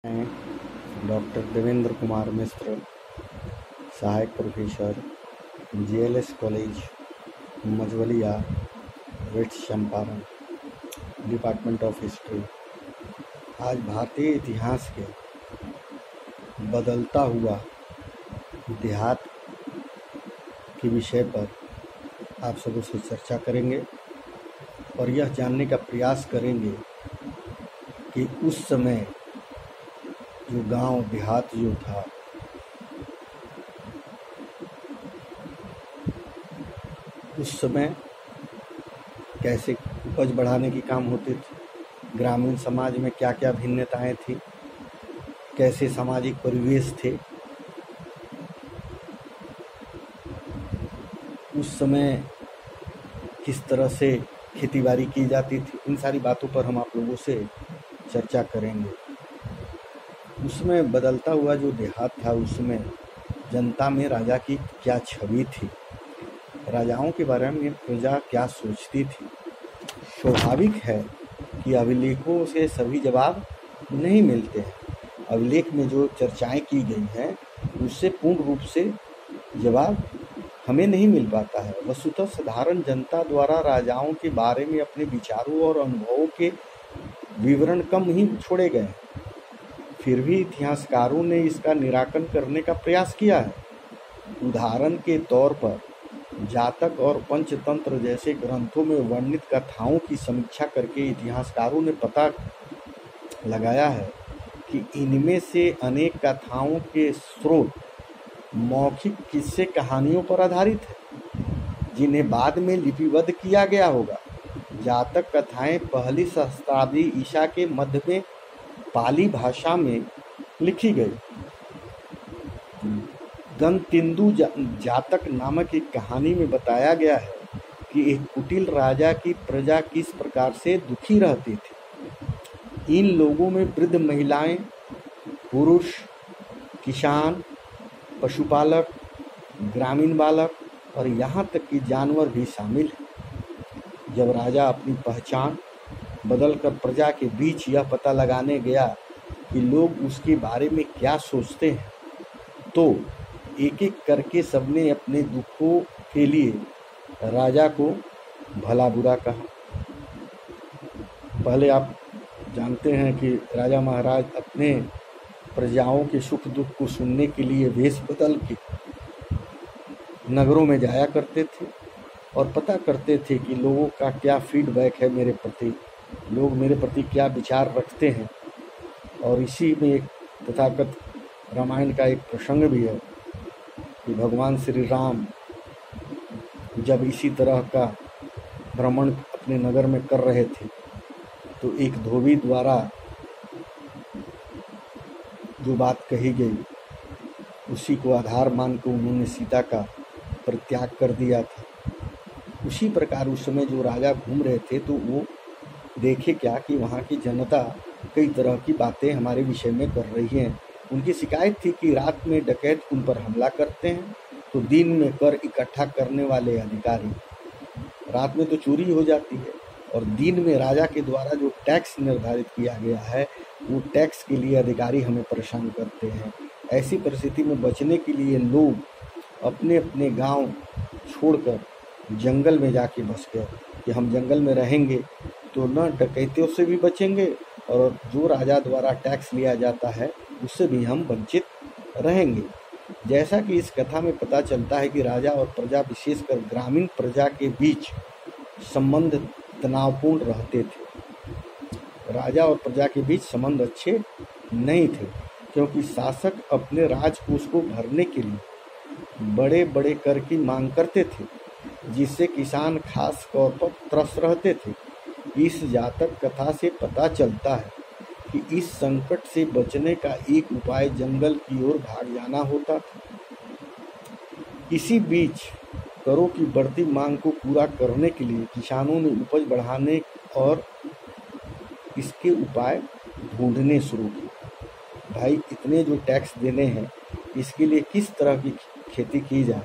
मैं डॉक्टर देवेंद्र कुमार मिश्र, सहायक professor, JLS college Majhwalia, west Champaran, department of history. आज भारतीय इतिहास के बदलता हुआ इतिहास के विषय पर आप सबों से चर्चा करेंगे और यह जानने का प्रयास करेंगे कि उस समय जो गांव देहात जो था, उस समय कैसे उपज बढ़ाने की काम होते थे, ग्रामीण समाज में क्या क्या भिन्नताएं थी, कैसे सामाजिक परिवेश थे, उस समय किस तरह से खेतीबाड़ी की जाती थी। इन सारी बातों पर हम आप लोगों से चर्चा करेंगे। उसमें बदलता हुआ जो देहात था, उसमें जनता में राजा की क्या छवि थी, राजाओं के बारे में प्रजा क्या सोचती थी। स्वाभाविक है कि अभिलेखों से सभी जवाब नहीं मिलते हैं। अभिलेख में जो चर्चाएं की गई हैं उससे पूर्ण रूप से जवाब हमें नहीं मिल पाता है। वस्तुतः साधारण जनता द्वारा राजाओं के बारे में अपने विचारों और अनुभवों के विवरण कम ही छोड़े गए हैं। फिर भी इतिहासकारों ने इसका निराकरण करने का प्रयास किया है। उदाहरण के तौर पर जातक और पंचतंत्र जैसे ग्रंथों में वर्णित कथाओं की समीक्षा करके इतिहासकारों ने पता लगाया है कि इनमें से अनेक कथाओं के स्रोत मौखिक किस्से कहानियों पर आधारित है, जिन्हें बाद में लिपिबद्ध किया गया होगा। जातक कथाएं पहली सहस्त्राब्दी ईसा के मध्य में पाली भाषा में लिखी गई। गणतिंदु जातक नामक एक कहानी में बताया गया है कि एक कुटिल राजा की प्रजा किस प्रकार से दुखी रहती थी। इन लोगों में वृद्ध महिलाएं, पुरुष, किसान, पशुपालक, ग्रामीण बालक और यहाँ तक कि जानवर भी शामिल हैं। जब राजा अपनी पहचान बदलकर प्रजा के बीच यह पता लगाने गया कि लोग उसके बारे में क्या सोचते हैं, तो एक एक करके सबने अपने दुखों के लिए राजा को भला बुरा कहा। पहले आप जानते हैं कि राजा महाराज अपने प्रजाओं के सुख दुख को सुनने के लिए वेश बदल के नगरों में जाया करते थे और पता करते थे कि लोगों का क्या फीडबैक है मेरे प्रति, लोग मेरे प्रति क्या विचार रखते हैं। और इसी में एक तथाकथ रामायण का एक प्रसंग भी है कि भगवान श्री राम जब इसी तरह का भ्रमण अपने नगर में कर रहे थे, तो एक धोबी द्वारा जो बात कही गई उसी को आधार मानकर उन्होंने सीता का परित्याग कर दिया था। उसी प्रकार उस समय जो राजा घूम रहे थे, तो वो देखे क्या कि वहाँ की जनता कई तरह की बातें हमारे विषय में कर रही हैं। उनकी शिकायत थी कि रात में डकैत उन पर हमला करते हैं, तो दिन में कर इकट्ठा करने वाले अधिकारी, रात में तो चोरी हो जाती है, और दिन में राजा के द्वारा जो टैक्स निर्धारित किया गया है वो टैक्स के लिए अधिकारी हमें परेशान करते हैं। ऐसी परिस्थिति में बचने के लिए लोग अपने अपने गांव छोड़कर जंगल में जाके बस गए कि हम जंगल में रहेंगे तो न डकैतियों से भी बचेंगे और जो राजा द्वारा टैक्स लिया जाता है उससे भी हम वंचित रहेंगे। जैसा कि इस कथा में पता चलता है कि राजा और प्रजा, विशेषकर ग्रामीण प्रजा के बीच संबंध तनावपूर्ण रहते थे। राजा और प्रजा के बीच संबंध अच्छे नहीं थे, क्योंकि शासक अपने राजकोष को भरने के लिए बड़े बड़े कर की मांग करते थे, जिससे किसान खास तौर पर त्रस्त रहते थे। इस जातक कथा से पता चलता है कि इस संकट से बचने का एक उपाय जंगल की ओर भाग जाना होता था। इसी बीच करों की बढ़ती मांग को पूरा करने के लिए किसानों ने उपज बढ़ाने और इसके उपाय ढूंढने शुरू किए। भाई, इतने जो टैक्स देने हैं, इसके लिए किस तरह की खेती की जाए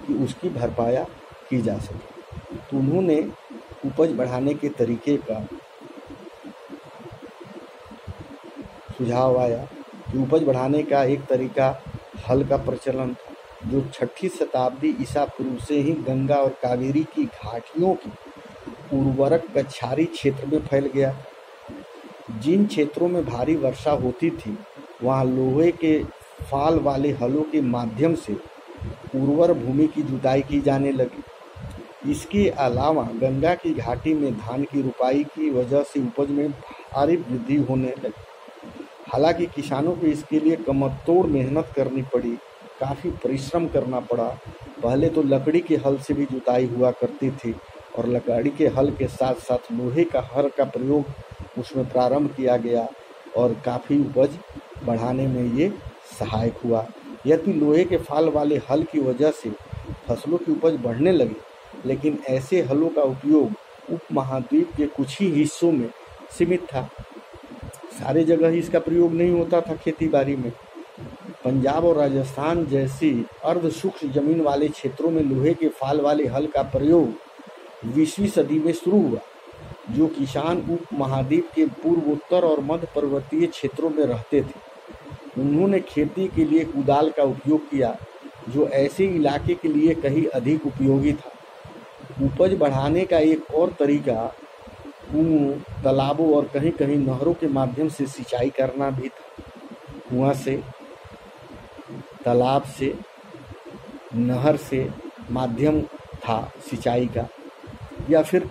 कि उसकी भरपाया की जा सके। तो उन्होंने उपज बढ़ाने के तरीके का सुझाव आया कि उपज बढ़ाने का एक तरीका हल का प्रचलन था, जो 6ठी शताब्दी ईसा पूर्व से ही गंगा और कावेरी की घाटियों की उर्वरक कछारी क्षेत्र में फैल गया। जिन क्षेत्रों में भारी वर्षा होती थी वहां लोहे के फाल वाले हलों के माध्यम से उर्वर भूमि की जुताई की जाने लगी। इसके अलावा गंगा की घाटी में धान की रुपाई की वजह से उपज में भारी वृद्धि होने लगी। हालांकि किसानों को इसके लिए कमरतोड़ मेहनत करनी पड़ी, काफ़ी परिश्रम करना पड़ा। पहले तो लकड़ी के हल से भी जुताई हुआ करती थी और लकड़ी के हल के साथ साथ लोहे का हर का प्रयोग उसमें प्रारंभ किया गया और काफ़ी उपज बढ़ाने में ये सहायक हुआ। यद्यपि लोहे के फाल वाले हल की वजह से फसलों की उपज बढ़ने लगी, लेकिन ऐसे हलों का उपयोग उपमहाद्वीप के कुछ ही हिस्सों में सीमित था। सारे जगह ही इसका प्रयोग नहीं होता था खेती बाड़ी में। पंजाब और राजस्थान जैसी अर्ध शुष्क जमीन वाले क्षेत्रों में लोहे के फाल वाले हल का प्रयोग 20वीं सदी में शुरू हुआ। जो किसान उपमहाद्वीप के पूर्वोत्तर और मध्य पर्वतीय क्षेत्रों में रहते थे, उन्होंने खेती के लिए कुदाल का उपयोग किया, जो ऐसे इलाके के लिए कहीं अधिक उपयोगी था। उपज बढ़ाने का एक और तरीका कुओं, तालाबों और कहीं कहीं नहरों के माध्यम से सिंचाई करना भी था। कुआं से, तालाब से, नहर से माध्यम था सिंचाई का, या फिर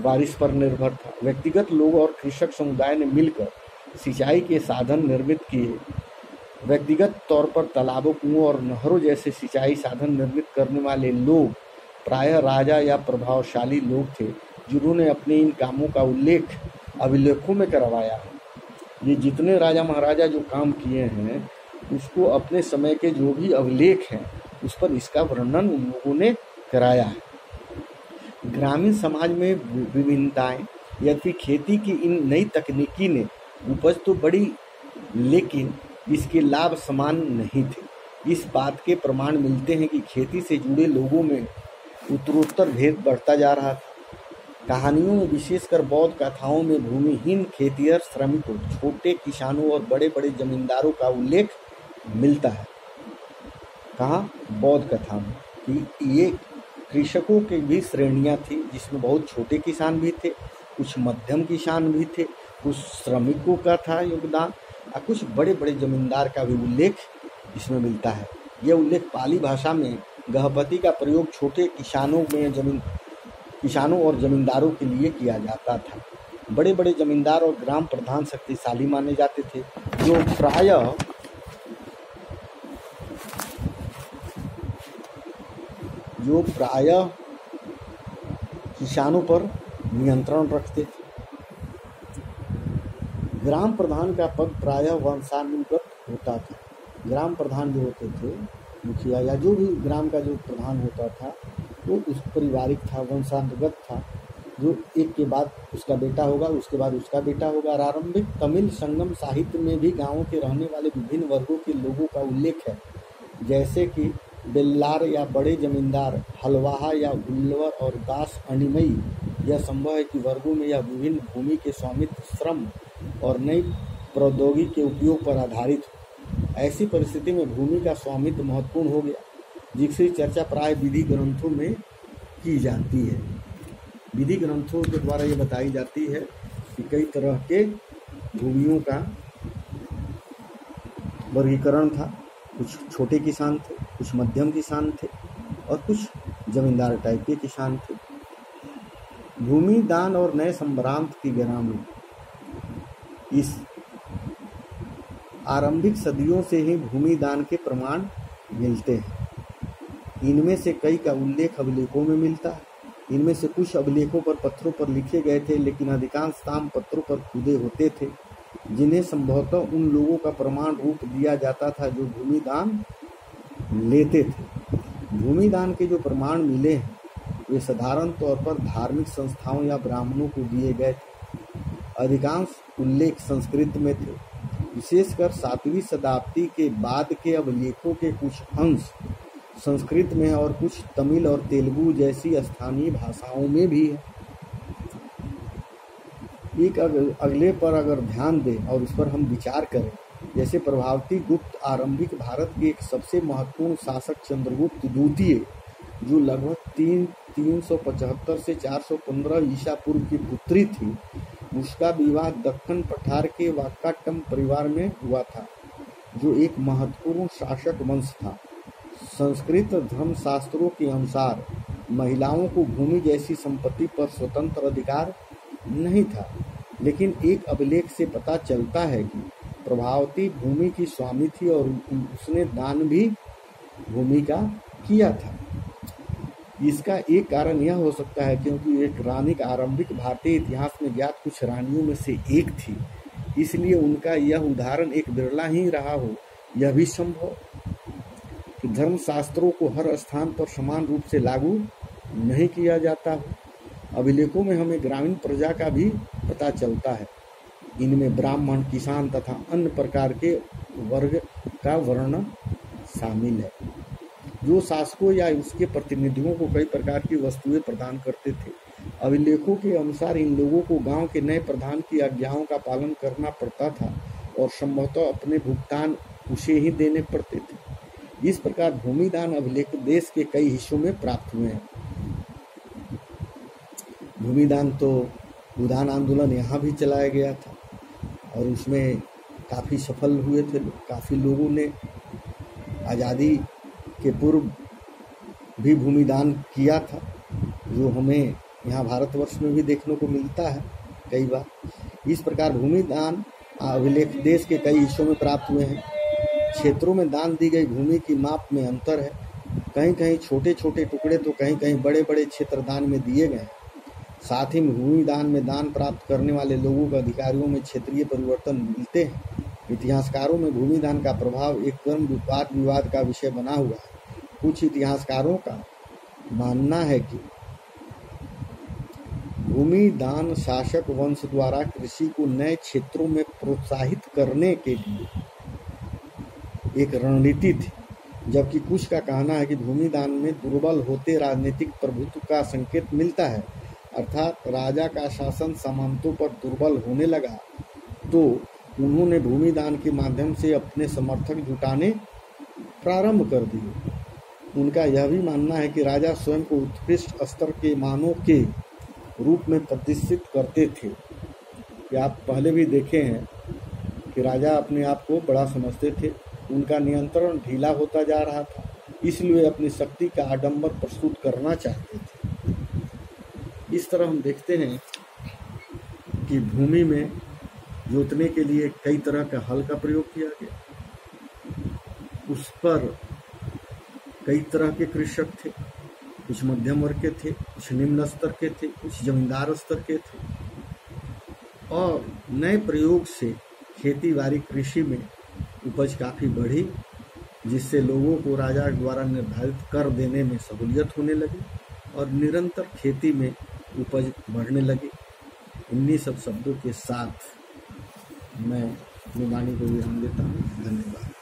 बारिश पर निर्भर था। व्यक्तिगत लोग और कृषक समुदाय ने मिलकर सिंचाई के साधन निर्मित किए। व्यक्तिगत तौर पर तालाबों, कुओं और नहरों जैसे सिंचाई साधन निर्मित करने वाले लोग प्रायः राजा या प्रभावशाली लोग थे, जिन्होंने अपने इन कामों का उल्लेख अभिलेखों में करवाया है। ये जितने राजा महाराजा जो काम किए हैं, उसको अपने समय के जो भी अभिलेख हैं उस पर इसका वर्णन उन लोगों ने कराया है। ग्रामीण समाज में विभिन्नताएं, यद्यपि खेती की इन नई तकनीकी ने उपज तो बढ़ी, लेकिन इसके लाभ समान नहीं थे। इस बात के प्रमाण मिलते हैं कि खेती से जुड़े लोगों में उत्तरोत्तर भेद बढ़ता जा रहा था। कहानियों में, विशेषकर बौद्ध कथाओं में भूमिहीन खेतिहर श्रमिकों, छोटे किसानों और बड़े बड़े जमींदारों का उल्लेख मिलता है। कहाँ? बौद्ध कथा में कि ये कृषकों की भी श्रेणियाँ थी, जिसमें बहुत छोटे किसान भी थे, कुछ मध्यम किसान भी थे, कुछ श्रमिकों का था योगदान और कुछ बड़े बड़े जमींदार का भी उल्लेख इसमें मिलता है। यह उल्लेख पाली भाषा में गहपति का प्रयोग छोटे किसानों और जमींदारों के लिए किया जाता था। बड़े बड़े जमींदार और ग्राम प्रधान शक्तिशाली माने जाते थे, जो प्रायः किसानों पर नियंत्रण रखते थे। ग्राम प्रधान का पद प्रायः वंशानुगत होता था। ग्राम प्रधान जो होते थे, मुखिया या जो भी ग्राम का जो प्रधान होता था, वो उस पारिवारिक था, वंशानुगत था, जो एक के बाद उसका बेटा होगा, उसके बाद उसका बेटा होगा। आरंभिक तमिल संगम साहित्य में भी गांवों के रहने वाले विभिन्न वर्गों के लोगों का उल्लेख है, जैसे कि बेल्लार या बड़े जमींदार, हलवाहा या हुल्लवर और दास अणिमई। यह संभव है कि वर्गों में यह विभिन्न भूमि के स्वामित्व, श्रम और नई प्रौद्योगिकी के उपयोग पर आधारित हो। ऐसी परिस्थिति में भूमि का स्वामित्व महत्वपूर्ण हो गया, जिसकी चर्चा प्राय विधि ग्रंथों में की जाती है। विधि ग्रंथों के द्वारा ये बताई जाती है कि कई तरह के भूमियों का वर्गीकरण था। कुछ छोटे किसान थे, कुछ मध्यम किसान थे और कुछ जमींदार टाइप के किसान थे। भूमि दान और नए संभ्रांत की गणना में इस आरंभिक सदियों से ही भूमि दान के प्रमाण मिलते हैं। इनमें से कई का उल्लेख अभिलेखों में मिलता है। इनमें से कुछ अभिलेखों पर पत्थरों पर लिखे गए थे, लेकिन अधिकांश ताम पत्थरों पर खुदे होते थे, जिन्हें संभवतः उन लोगों का प्रमाण रूप दिया जाता था जो भूमि दान लेते थे। भूमि दान के जो प्रमाण मिले हैं, वे साधारण तौर पर धार्मिक संस्थाओं या ब्राह्मणों को दिए गए थे। अधिकांश उल्लेख संस्कृत में थे। विशेषकर 7वीं शताब्दी के बाद के अभिलेखों के कुछ अंश संस्कृत में है और कुछ तमिल और तेलुगु जैसी स्थानीय भाषाओं में भी है। एक अगले पर अगर ध्यान दें और उस पर हम विचार करें, जैसे प्रभावती गुप्त आरंभिक भारत के एक सबसे महत्वपूर्ण शासक चंद्रगुप्त द्वितीय, जो लगभग 375 से 415 ईसा पूर्व की पुत्री थी, उसका विवाह दक्कन पठार के वाकाटम परिवार में हुआ था, जो एक महत्वपूर्ण शासक वंश था। संस्कृत धर्मशास्त्रों के अनुसार महिलाओं को भूमि जैसी संपत्ति पर स्वतंत्र अधिकार नहीं था, लेकिन एक अभिलेख से पता चलता है कि प्रभावती भूमि की स्वामी थी और उसने दान भी भूमि का किया था। इसका एक कारण यह हो सकता है क्योंकि एक रानी आरंभिक भारतीय इतिहास में ज्ञात कुछ रानियों में से एक थी, इसलिए उनका यह उदाहरण एक बिरला ही रहा हो। यह भी संभव कि धर्मशास्त्रों को हर स्थान पर समान रूप से लागू नहीं किया जाता हो। अभिलेखों में हमें ग्रामीण प्रजा का भी पता चलता है। इनमें ब्राह्मण, किसान तथा अन्य प्रकार के वर्ग का वर्णन शामिल है, जो शासकों या उसके प्रतिनिधियों को कई प्रकार की वस्तुएं प्रदान करते थे। अभिलेखों के अनुसार इन लोगों को गांव के नए प्रधान की आज्ञाओं का पालन करना पड़ता था और संभवतः अपने भुगतान उसे ही देने पड़ते थे। इस प्रकार भूमिदान अभिलेख देश के कई हिस्सों में प्राप्त हुए हैं। भूमिदान तो भूदान आंदोलन यहाँ भी चलाया गया था और उसमें काफ़ी सफल हुए थे। काफ़ी लोगों ने आज़ादी के पूर्व भी भूमिदान किया था, जो हमें यहाँ भारतवर्ष में भी देखने को मिलता है कई बार। इस प्रकार भूमिदान अभिलेख देश के कई हिस्सों में प्राप्त हुए हैं। क्षेत्रों में दान दी गई भूमि की माप में अंतर है। कहीं कहीं छोटे छोटे टुकड़े तो कहीं कहीं बड़े बड़े क्षेत्र दान में दिए गए हैं। साथ ही भूमिदान में दान प्राप्त करने वाले लोगों के अधिकारियों में क्षेत्रीय परिवर्तन मिलते हैं। इतिहासकारों में भूमिदान का प्रभाव एक क्रम विवाद का विषय बना हुआ है। कुछ इतिहासकारों का मानना है कि भूमिदान शासक वंश द्वारा कृषि को नए क्षेत्रों में प्रोत्साहित करने के लिए एक रणनीति थी, जबकि कुछ का कहना है कि भूमिदान में दुर्बल होते राजनीतिक प्रभुत्व का संकेत मिलता है, अर्थात राजा का शासन सामंतों पर दुर्बल होने लगा तो उन्होंने भूमिदान के माध्यम से अपने समर्थक जुटाने प्रारंभ कर दिए। उनका यह भी मानना है कि राजा स्वयं को उत्कृष्ट स्तर के मानव के रूप में प्रतिष्ठित करते थे। कि आप पहले भी देखे हैं कि राजा अपने आप को बड़ा समझते थे, उनका नियंत्रण ढीला होता जा रहा था, इसलिए अपनी शक्ति का आडंबर प्रस्तुत करना चाहते थे। इस तरह हम देखते हैं कि भूमि में जोतने के लिए कई तरह का हल का प्रयोग किया गया। उस पर कई तरह के कृषक थे, कुछ मध्यम वर्ग के थे, कुछ निम्न स्तर के थे, कुछ जमींदार स्तर के थे। और नए प्रयोग से खेती बाड़ी कृषि में उपज काफ़ी बढ़ी, जिससे लोगों को राजा द्वारा निर्धारित कर देने में सहूलियत होने लगी और निरंतर खेती में उपज बढ़ने लगी। इन्हीं सब शब्दों के साथ मैं अपनी वाणी को विराम देता हूँ। धन्यवाद।